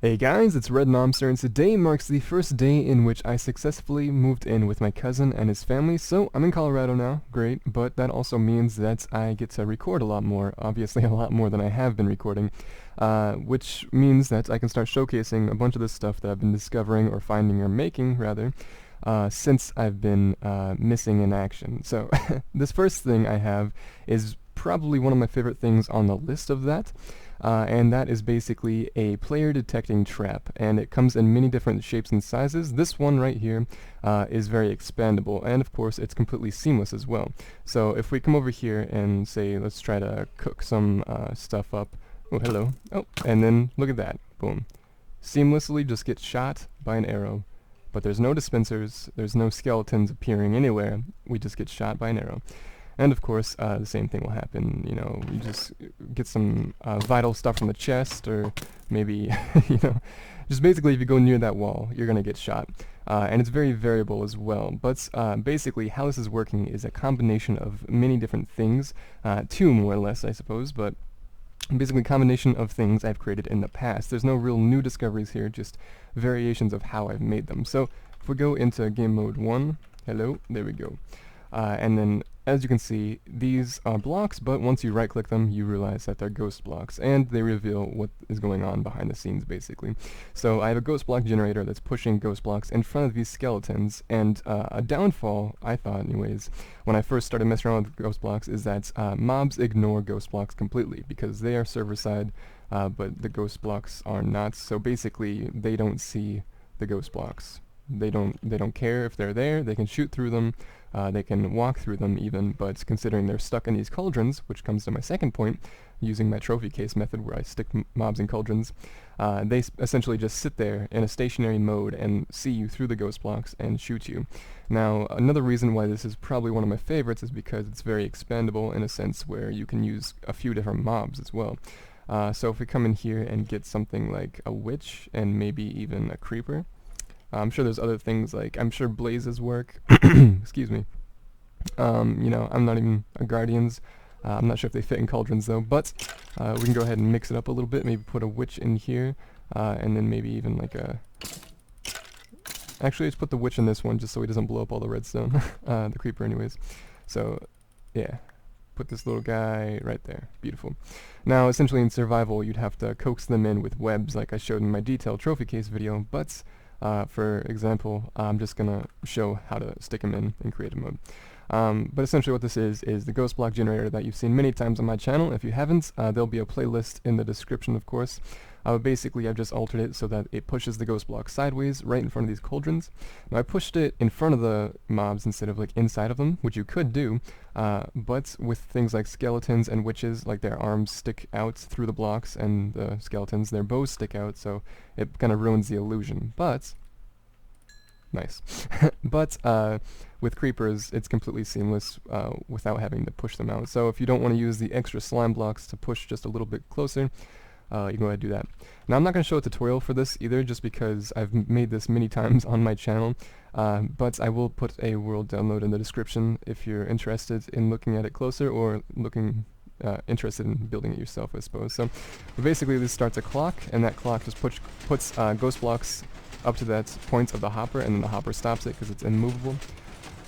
Hey guys, it's Red Nomster, and today marks the first day in which I successfully moved in with my cousin and his family. So I'm in Colorado now, great, but that also means that I get to record a lot more, obviously a lot more than I have been recording, which means that I can start showcasing a bunch of this stuff that I've been discovering or finding or making, rather, since I've been missing in action. So this first thing I have is probably one of my favorite things on the list of that. And that is basically a player detecting trap, and it comes in many different shapes and sizes. This one right here is very expandable, and of course it's completely seamless as well. So if we come over here and say let's try to cook some stuff up. Oh, hello. Oh, and then look at that. Boom. Seamlessly just gets shot by an arrow. But there's no dispensers, there's no skeletons appearing anywhere. We just get shot by an arrow. And of course, the same thing will happen. You know, you just get some vital stuff from the chest, or maybe, just basically if you go near that wall, you're gonna get shot. And it's very variable as well. But basically, how this is working is a combination of many different things, two more or less, I suppose. But basically, a combination of things I've created in the past. There's no real new discoveries here, just variations of how I've made them. So if we go into game mode 1, hello, there we go. And then, as you can see, these are blocks, but once you right-click them, you realize that they're ghost blocks, and they reveal what is going on behind the scenes, basically. So I have a ghost block generator that's pushing ghost blocks in front of these skeletons, and a downfall, I thought anyways, when I first started messing around with ghost blocks, is that mobs ignore ghost blocks completely, because they are server-side, but the ghost blocks are not, so basically, they don't see the ghost blocks. They don't care if they're there. They can shoot through them. They can walk through them even, but considering they're stuck in these cauldrons, which comes to my second point, using my trophy case method where I stick mobs in cauldrons, they essentially just sit there in a stationary mode and see you through the ghost blocks and shoot you. Now, another reason why this is probably one of my favorites is because it's very expandable in a sense where you can use a few different mobs as well. So if we come in here and get something like a witch and maybe even a creeper, I'm sure there's other things like, I'm sure blazes work. Excuse me. I'm not even a guardians. I'm not sure if they fit in cauldrons though, but we can go ahead and mix it up a little bit. Maybe put a witch in here, and then maybe even like a... Actually, let's put the witch in this one just so he doesn't blow up all the redstone. The creeper anyways. So, yeah. Put this little guy right there. Beautiful. Now, essentially in survival, you'd have to coax them in with webs like I showed in my detailed trophy case video, but... for example, I'm just going to show how to stick them in creative mode. But essentially what this is the ghost block generator that you've seen many times on my channel. If you haven't, there'll be a playlist in the description, of course. Basically, I've just altered it so that it pushes the ghost block sideways right in front of these cauldrons. Now, I pushed it in front of the mobs instead of like inside of them, which you could do, but with things like skeletons and witches, like their arms stick out through the blocks, and the skeletons, their bows stick out, so it kind of ruins the illusion. But nice. But with creepers, it's completely seamless without having to push them out. So if you don't want to use the extra slime blocks to push just a little bit closer, you can go ahead and do that. Now, I'm not going to show a tutorial for this either, just because I've made this many times on my channel, but I will put a world download in the description if you're interested in looking at it closer, or interested in building it yourself, I suppose. So basically this starts a clock, and that clock just puts ghost blocks up to that point of the hopper, and then the hopper stops it because it's immovable,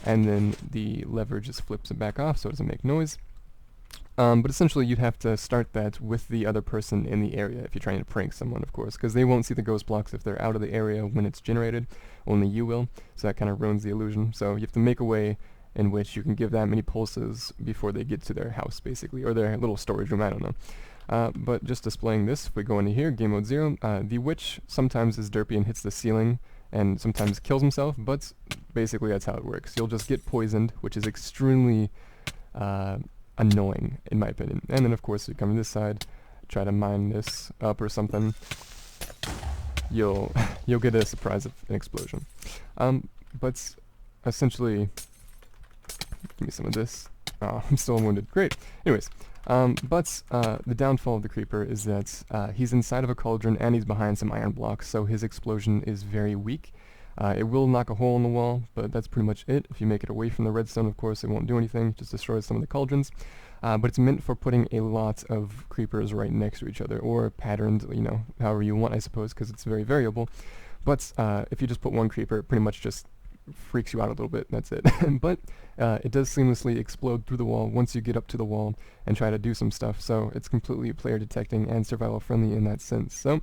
and then the lever just flips it back off so it doesn't make noise. But essentially you'd have to start that with the other person in the area if you're trying to prank someone, of course, because they won't see the ghost blocks if they're out of the area when it's generated. Only you will, so that kind of ruins the illusion. So you have to make a way in which you can give that many pulses before they get to their house, basically, or their little storage room, I don't know. But just displaying this, if we go into here, game mode 0, the witch sometimes is derpy and hits the ceiling, and sometimes kills himself, but basically that's how it works. You'll just get poisoned, which is extremely annoying, in my opinion. And then, of course, you come to this side, try to mine this up or something, you'll get a surprise of an explosion. But essentially, give me some of this. Oh, I'm still wounded. Great. Anyways, but the downfall of the creeper is that he's inside of a cauldron and he's behind some iron blocks, so his explosion is very weak. It will knock a hole in the wall, but that's pretty much it. If you make it away from the redstone, of course, it won't do anything, just destroys some of the cauldrons. But it's meant for putting a lot of creepers right next to each other, or patterned, however you want, I suppose, because it's very variable. But if you just put one creeper, it pretty much just freaks you out a little bit, that's it. But it does seamlessly explode through the wall once you get up to the wall and try to do some stuff, so it's completely player detecting and survival friendly in that sense. So,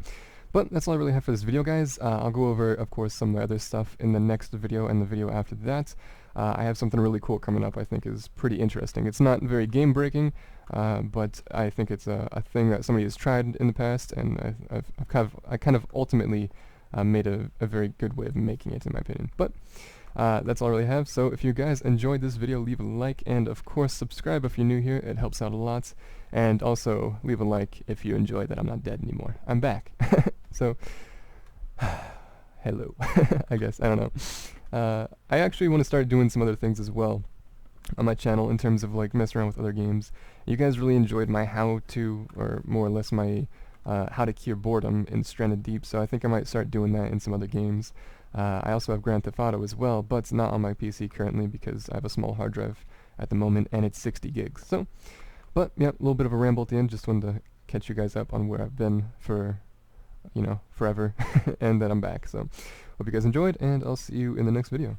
but that's all I really have for this video, guys. I'll go over, of course, some of the other stuff in the next video and the video after that. I have something really cool coming up I think is pretty interesting. It's not very game-breaking, but I think it's a thing that somebody has tried in the past, and I kind of ultimately made a very good way of making it, in my opinion. But that's all I really have. So if you guys enjoyed this video, leave a like, and of course subscribe if you're new here. It helps out a lot. And also leave a like if you enjoy that I'm not dead anymore. I'm back. So hello. I guess, I don't know. I actually want to start doing some other things as well on my channel in terms of like messing around with other games. You guys really enjoyed my how to, or more or less my how to cure boredom in Stranded Deep, so I think I might start doing that in some other games. I also have Grand Theft Auto as well, but it's not on my PC currently because I have a small hard drive at the moment and it's 60 gigs. So, but yeah, a little bit of a ramble at the end. Just wanted to catch you guys up on where I've been for, forever, and that I'm back. So, hope you guys enjoyed, and I'll see you in the next video.